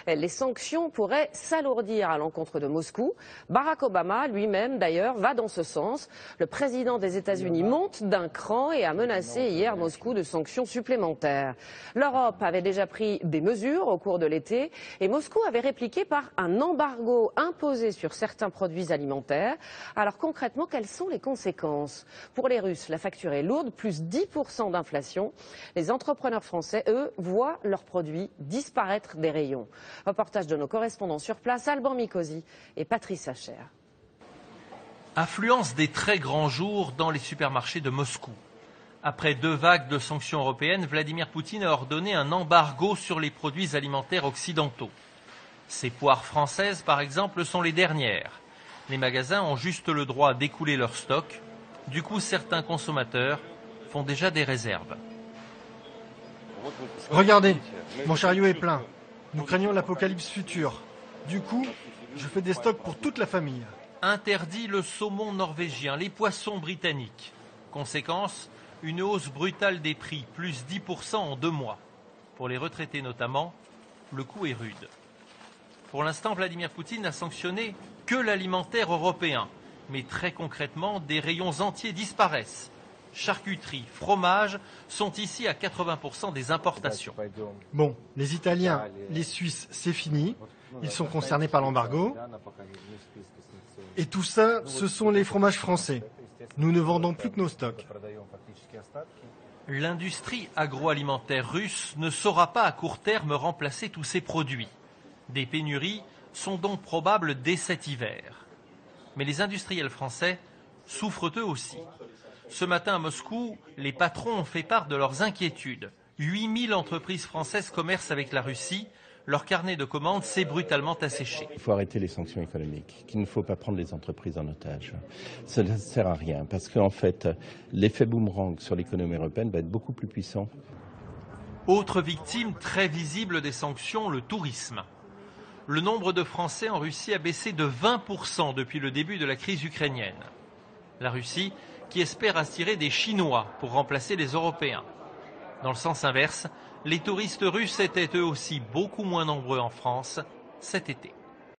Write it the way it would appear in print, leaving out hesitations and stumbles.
Les sanctions pourraient s'alourdir à l'encontre de Moscou. Barack Obama lui-même, d'ailleurs, va dans ce sens. Le président des États-Unis monte d'un cran et a menacé hier Moscou de sanctions supplémentaires. L'Europe avait déjà pris des mesures au cours de l'été et Moscou avait répliqué par un embargo imposé sur certains produits alimentaires. Alors concrètement, quelles sont les conséquences? Pour les Russes, la facture est lourde, plus 10% d'inflation. Les entrepreneurs français, eux, voient leurs produits disparaître des rayons. Reportage de nos correspondants sur place, Alban Mikosi et Patrice Hacher. Affluence des très grands jours dans les supermarchés de Moscou. Après 2 vagues de sanctions européennes, Vladimir Poutine a ordonné un embargo sur les produits alimentaires occidentaux. Ces poires françaises, par exemple, sont les dernières. Les magasins ont juste le droit d'écouler leur stock. Du coup, certains consommateurs font déjà des réserves. Regardez, mon chariot est plein. Nous craignons l'apocalypse future. Du coup, je fais des stocks pour toute la famille. Interdit le saumon norvégien, les poissons britanniques. Conséquence, une hausse brutale des prix, plus 10% en 2 mois. Pour les retraités notamment, le coup est rude. Pour l'instant, Vladimir Poutine n'a sanctionné que l'alimentaire européen. Mais très concrètement, des rayons entiers disparaissent. Charcuterie, fromage sont ici à 80% des importations. Bon, les Italiens, les Suisses, c'est fini. Ils sont concernés par l'embargo. Et tout ça, ce sont les fromages français. Nous ne vendons plus que nos stocks. L'industrie agroalimentaire russe ne saura pas à court terme remplacer tous ces produits. Des pénuries sont donc probables dès cet hiver. Mais les industriels français souffrent eux aussi. Ce matin à Moscou, les patrons ont fait part de leurs inquiétudes. 8000 entreprises françaises commercent avec la Russie. Leur carnet de commandes s'est brutalement asséché. Il faut arrêter les sanctions économiques, qu'il ne faut pas prendre les entreprises en otage. Ça ne sert à rien parce qu'en fait, l'effet boomerang sur l'économie européenne va être beaucoup plus puissant. Autre victime très visible des sanctions, le tourisme. Le nombre de Français en Russie a baissé de 20% depuis le début de la crise ukrainienne. La Russie qui espère attirer des Chinois pour remplacer les Européens. Dans le sens inverse, les touristes russes étaient eux aussi beaucoup moins nombreux en France cet été.